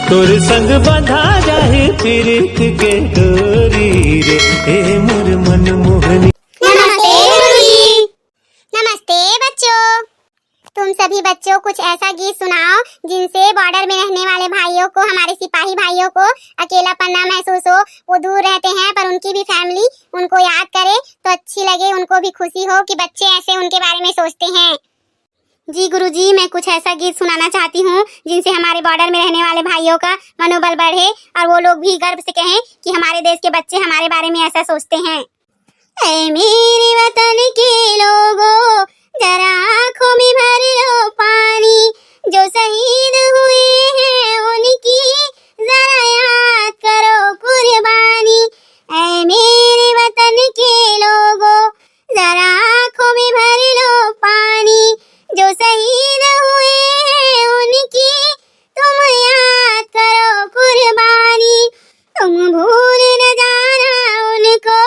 तोर संग बंधा जाए प्रीत के डोरी रे ए मोर मन मोहनी। नमस्ते गुरुजी। नमस्ते बच्चों। तुम सभी बच्चों कुछ ऐसा गीत सुनाओ जिनसे बॉर्डर में रहने वाले भाइयों को, हमारे सिपाही भाइयों को अकेलापन ना महसूस हो। वो दूर रहते हैं पर उनकी भी फैमिली उनको याद करे तो अच्छी लगे, उनको भी खुशी हो कि बच्चे ऐसे उनके बारे में सोचते हैं। जी गुरुजी, मैं कुछ ऐसा गीत सुनाना चाहती हूँ जिनसे हमारे बॉर्डर में रहने वाले भाइयों का मनोबल बढ़े और वो लोग भी गर्व से कहें कि हमारे देश के बच्चे हमारे बारे में ऐसा सोचते हैं। ऐ मेरे वतन के लोगों, जरा आँखों में भर लो पानी, जो शहीद हुए हैं उनकी जरा याद करो कुर्बानी। ऐ मेरे वतन के लोगों, जरा आँखों में भर लो पानी, जो शहीद हुए हैं उनकी तुम याद करो कुर्बानी। तुम भूल न जाना उनको,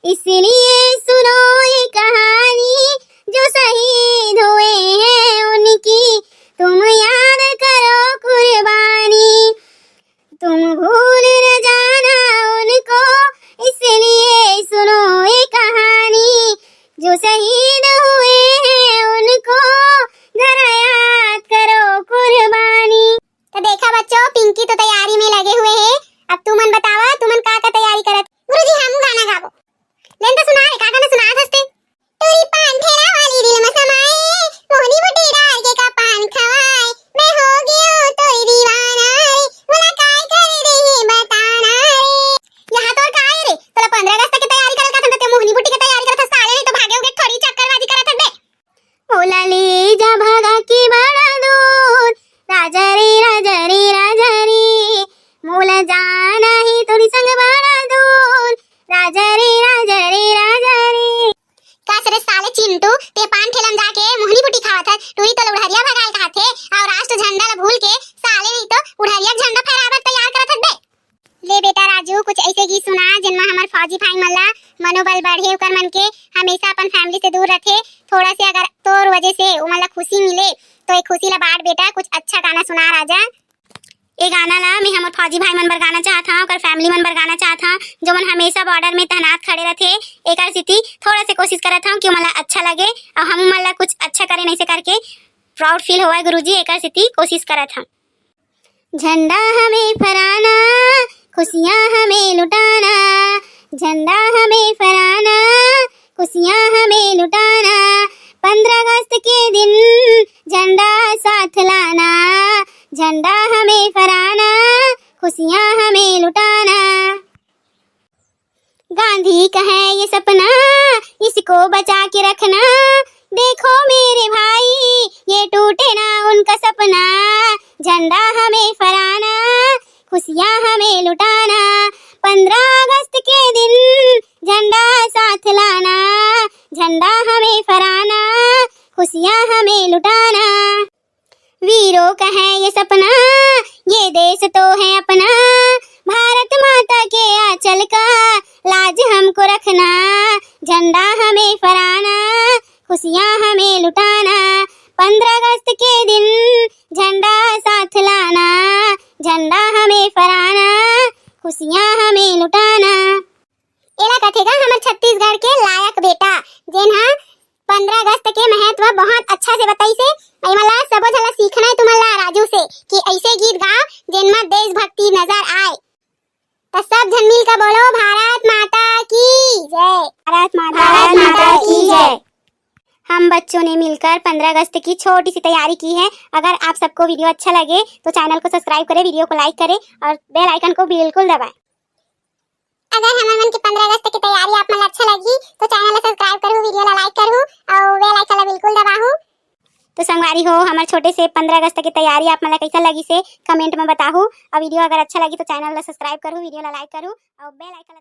इसलिए सुनो ये कहानी, जो शहीद हुए हैं उनकी तुम याद करो कुर्बानी। तुम भूल न जाना उनको, इसलिए सुनो ये कहानी, जो शहीद हुए हैं उनको जरा याद करो कुर्बानी। तो देखा बच्चों, पिंकी तो तैयारी में लगे हुए हैं। अब तुमन बतावा, तुमन का तैयारी करत? गुरुजी हम गाना गाबो। लेन तो सुना रे, का गाना सुनात हस्ते? तोरी पान ठेला वाली दिल में समाए, मोहनी बुटी डाल के का पान खवाए, मैं हो गया तोरी दीवाना रे, मोला काय करे रे ये बताना रे। यहाँ तो काय रे, तोला 15 अगस्त की तैयारी करत का ते मोहनी बुटी की तैयारी करत साले नहीं तो भागे होगे थोड़ी चक्करबाजी करत बे। ओला ले जा भागा के बड़ा दूर, राजा रे राजा रे राजा रे, मोला जाना है तोरी संग बड़ा दूर, राजा रे राजा रे राजा रे। का सरे साले चिंटू, ते पान ठेलन जाके मोहनी बुटी खावत है, टूरी तो उड़हरिया भगाल खाथे और राष्ट्र झंडा ला भूल के साले नहीं तो उड़हरिया झंडा फहरावत तैयार करत बे। ले बेटा राजू, कुछ ऐसे गीत सुना जिनमें हमार फौजी भाई मन ला मनोबल बढ़े, ओकर मन के हमेशा अपन फैमिली से दूर रखे। थोड़ा से अगर तोर वजह से उमन ला खुशी मिले तो एक खुशी ला बांट बेटा। कुछ अच्छा गाना सुना राजा। ए गाना ला मैं हमर फौजी भाई मन बर गाना चाहत हूं, ओकर फैमिली मन बर गाना चाहत हूं जो मन हमेशा बॉर्डर में तैनात खड़े रहथे। एकर स्थिति थोड़ा से कोशिश करत हूं कि ओमन ला अच्छा लगे और हम मन ला कुछ अच्छा करे नहीं से करके प्राउड फील होवे। गुरुजी एकर स्थिति कोशिश करत हूं। झंडा हमें फहराना, खुशियाँ हमें लुटाना, झंडा हमें फहराना, खुशियाँ हमें लुटाना, 15 अगस्त के दिन झंडा साथ लाना, झंडा हमें फहराना, खुशियाँ हमें लुटाना। गांधी का है ये सपना, इसको बचा के रखना, देखो मेरे भाई ये टूटे ना उनका सपना, झंडा हमें फहराना, खुशियाँ हमें लुटाना, 15 अगस्त के दिन झंडा साथ लाना, झंडा हमें फहराना, खुशियाँ हमें लुटाना। वीरों का है ये सपना, ये देश तो है अपना, भारत माता के आंचल का लाज हमको रखना, झंडा हमें फहराना, खुशियाँ हमें लुटाना, 15 अगस्त के दिन झंडा साथ लाना, झंडा हमें फहराना, खुशियाँ हमें लुटाना। एला कथेगा हमर छत्तीसगढ़ के लायक बेटा जेन 15 अगस्त के महत्व बहुत अच्छा से बताई से मला सबो झला सीखना है तुमला राजू से कि ऐसे गीत गा जिनमें देशभक्ति नजर आए। तो सब जन मिल कर बोलो भारत माता की जय, भारत माता की जय। हम बच्चों ने मिलकर 15 अगस्त की छोटी सी तैयारी की है। अगर आप सबको वीडियो अच्छा लगे तो चैनल को सब्सक्राइब करें, वीडियो को लाइक करें और बेल आइकन को बिल्कुल दबाएं। अगर हमारे मन की 15 अगस्त की तैयारी आप मन अच्छा लगी तो चैनल को सब्सक्राइब करो, वीडियो ला लाइक करो और बेल आइकन ला बिल्कुल दबाओ। तो संगवारी हो, हमारे छोटे से 15 अगस्त की तैयारी आप मन कैसा लगी से कमेंट में बताओ और वीडियो अगर अच्छा लगी तो चैनल ला सब्सक्राइब करो, वीडियो ला लाइक करो और बेल आइकन